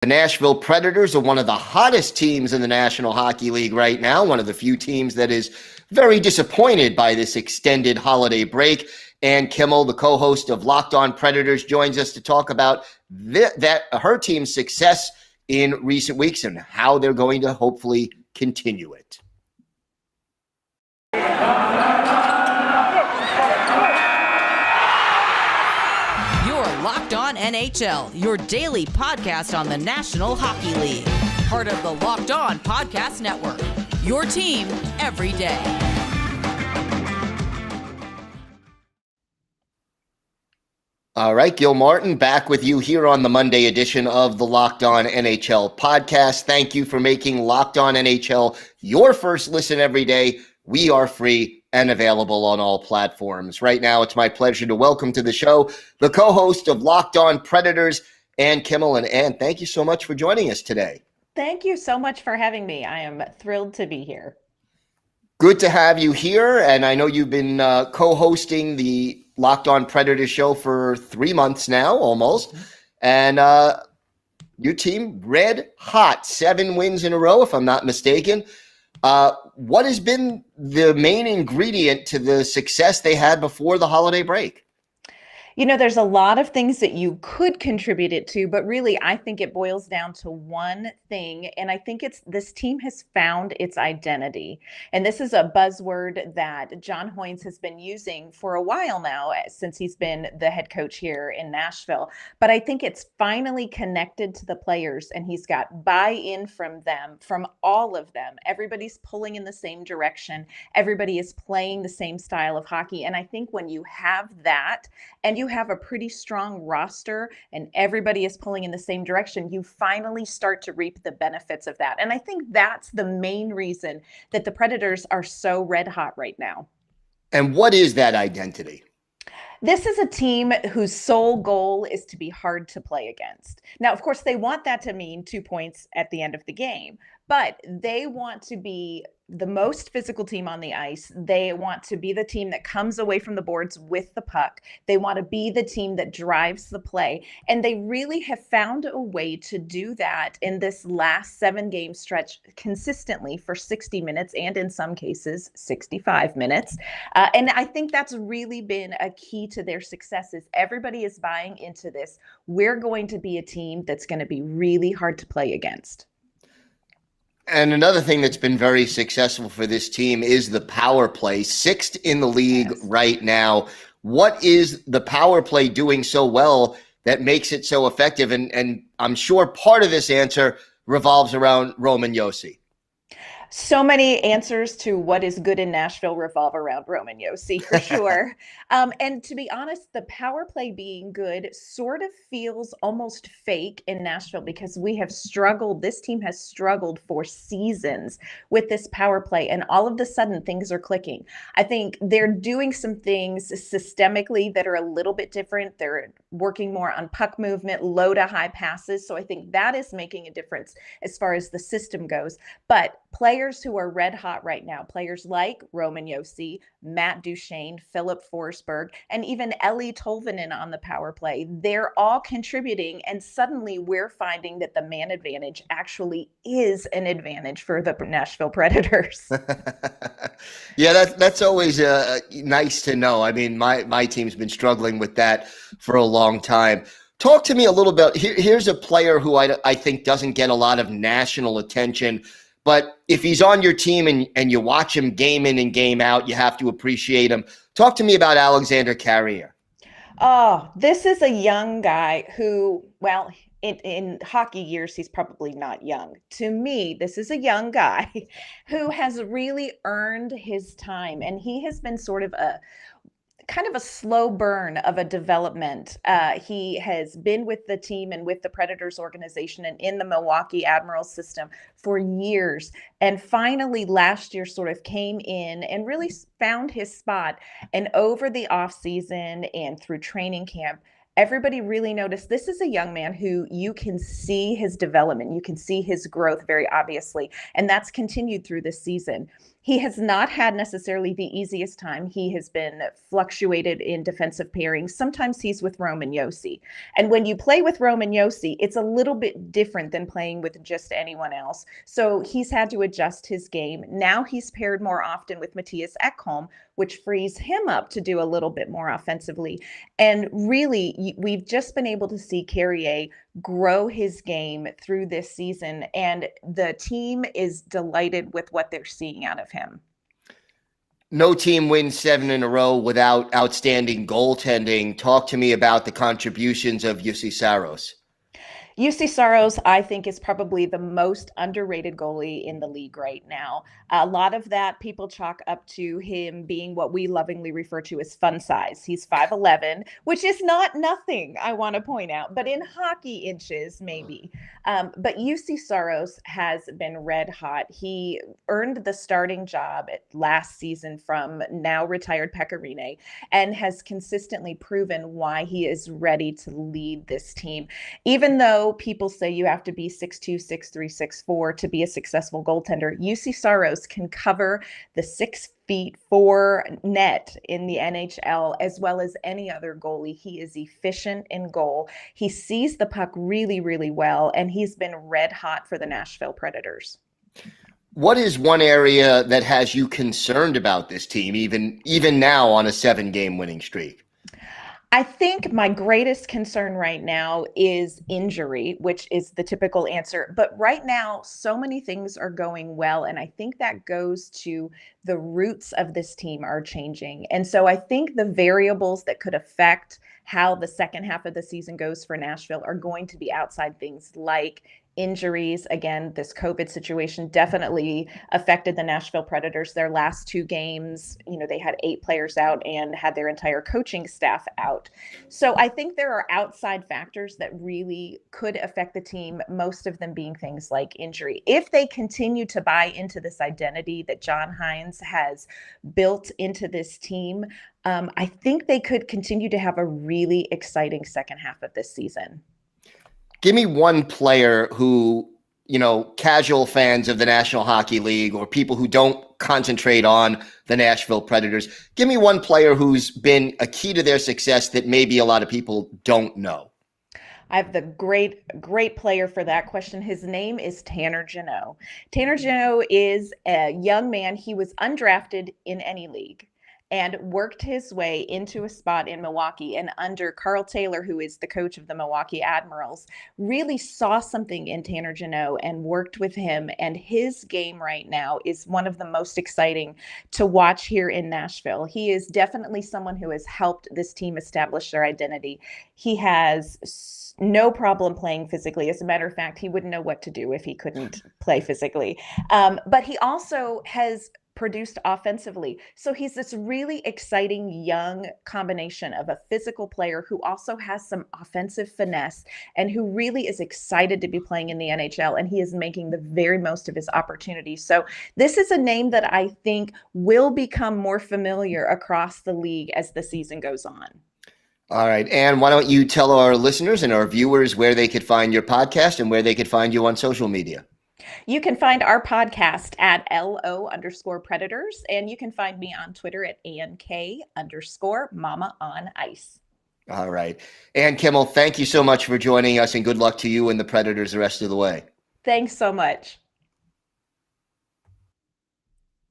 The Nashville Predators are one of the hottest teams in the National Hockey League right now, one of the few teams that is very disappointed by this extended holiday break. And Kimmel, the co-host of Locked On Predators, joins us to talk about her team's success in recent weeks and how they're going to hopefully continue it. Locked On NHL, your daily podcast on the National Hockey League. Part of the Locked On Podcast Network, your team every day. All right, Gil Martin, back with you here on the Monday edition of the Locked On NHL podcast. Thank you for making Locked On NHL your first listen every day. We are free and available on all platforms. Right now, it's my pleasure to welcome to the show the co-host of Locked On Predators, Ann Kimmel. And Ann, thank you so much for joining us today. Thank you so much for having me. I am thrilled to be here. Good to have you here. And I know you've been co-hosting the Locked On Predators show for 3 months now, almost. And your team, red hot, 7 wins in a row, if I'm not mistaken. What has been the main ingredient to the success they had before the holiday break? You know, there's a lot of things that you could contribute it to, but really, I think it boils down to one thing. And I think it's this team has found its identity. And this is a buzzword that John Hoynes has been using for a while now, since he's been the head coach here in Nashville. But I think it's finally connected to the players, and he's got buy-in from them, from all of them. Everybody's pulling in the same direction. Everybody is playing the same style of hockey. And I think when you have that, and you have a pretty strong roster and everybody is pulling in the same direction, you finally start to reap the benefits of that. And I think that's the main reason that the Predators are so red hot right now. And what is that identity? This is a team whose sole goal is to be hard to play against. Now, of course, they want that to mean 2 points at the end of the game, but they want to be the most physical team on the ice. They want to be the team that comes away from the boards with the puck. They want to be the team that drives the play. And they really have found a way to do that in this last 7-game stretch consistently for 60 minutes and in some cases 65 minutes. And I think that's really been a key to their success is everybody is buying into this. We're going to be a team that's going to be really hard to play against. And another thing that's been very successful for this team is the power play, 6th in the league right now. What is the power play doing so well that makes it so effective? And I'm sure part of this answer revolves around Roman Josi. So many answers to what is good in Nashville revolve around Roman Josi, for sure. And to be honest, the power play being good sort of feels almost fake in Nashville because we have struggled. This team has struggled for seasons with this power play, and all of a sudden things are clicking. I think they're doing some things systemically that are a little bit different. They're working more on puck movement, low to high passes. So I think that is making a difference as far as the system goes. But players who are red hot right now, players like Roman Josi, Matt Duchene, Philip Forsberg, and even Eeli Tolvanen on the power play, they're all contributing. And suddenly we're finding that the man advantage actually is an advantage for the Nashville Predators. Yeah, that's always nice to know. I mean, my team's been struggling with that for a long time. Talk to me a little bit. Here's a player who I think doesn't get a lot of national attention. But if he's on your team and you watch him game in and game out, you have to appreciate him. Talk to me about Alexander Carrier. Oh, this is a young guy who, well, in hockey years, he's probably not young. To me, this is a young guy who has really earned his time. And he has been sort of a kind of a slow burn of a development. He has been with the team and with the Predators organization and in the Milwaukee Admirals system for years. And finally last year sort of came in and really found his spot. And over the offseason and through training camp, everybody really noticed this is a young man who you can see his development. You can see his growth very obviously. And that's continued through this season. He has not had necessarily the easiest time. He has been fluctuated in defensive pairings. Sometimes he's with Roman Josi. And when you play with Roman Josi, it's a little bit different than playing with just anyone else. So he's had to adjust his game. Now he's paired more often with Matthias Ekholm, which frees him up to do a little bit more offensively. And really, we've just been able to see Carrier grow his game through this season, and the team is delighted with what they're seeing out of him. No team wins 7 in a row without outstanding goaltending. Talk to me about the contributions of Jussi Saros. Jussi Saros, I think, is probably the most underrated goalie in the league right now. A lot of that people chalk up to him being what we lovingly refer to as fun size. He's 5'11", which is not nothing, I want to point out, but in hockey inches, maybe. But Jussi Saros has been red hot. He earned the starting job last season from now retired Pekka Rinne and has consistently proven why he is ready to lead this team. Even though people say you have to be 6'2", 6'3", 6'4" to be a successful goaltender, Jussi Saros can cover the 6'4" net in the NHL as well as any other goalie. He is efficient in goal. He sees the puck really, really well, and he's been red hot for the Nashville Predators. What is one area that has you concerned about this team, even now on a 7-game winning streak? I think my greatest concern right now is injury, which is the typical answer. But right now, so many things are going well. And I think that goes to the roots of this team are changing. And so I think the variables that could affect how the second half of the season goes for Nashville are going to be outside things like injuries. Again, this COVID situation definitely affected the Nashville Predators. Their last 2 games, they had 8 players out and had their entire coaching staff out. So I think there are outside factors that really could affect the team, most of them being things like injury. If they continue to buy into this identity that John Hynes has built into this team, I think they could continue to have a really exciting second half of this season. Give me one player who, casual fans of the National Hockey League or people who don't concentrate on the Nashville Predators, give me one player who's been a key to their success that maybe a lot of people don't know. I have the great player for that question. His name is Tanner Jeannot. Tanner Jeannot is a young man. He was undrafted in any league and worked his way into a spot in Milwaukee, and under Carl Taylor, who is the coach of the Milwaukee Admirals, really saw something in Tanner Jeannot and worked with him. And his game right now is one of the most exciting to watch here in Nashville. He is definitely someone who has helped this team establish their identity. He has no problem playing physically. As a matter of fact, he wouldn't know what to do if he couldn't play physically. But he also has produced offensively. So he's this really exciting young combination of a physical player who also has some offensive finesse and who really is excited to be playing in the NHL, and he is making the very most of his opportunities. So this is a name that I think will become more familiar across the league as the season goes on. All right. And why don't you tell our listeners and our viewers where they could find your podcast and where they could find you on social media? You can find our podcast at LO_Predators, and you can find me on Twitter at ANK_Mama on Ice. All right. Ann Kimmel, thank you so much for joining us, and good luck to you and the Predators the rest of the way. Thanks so much.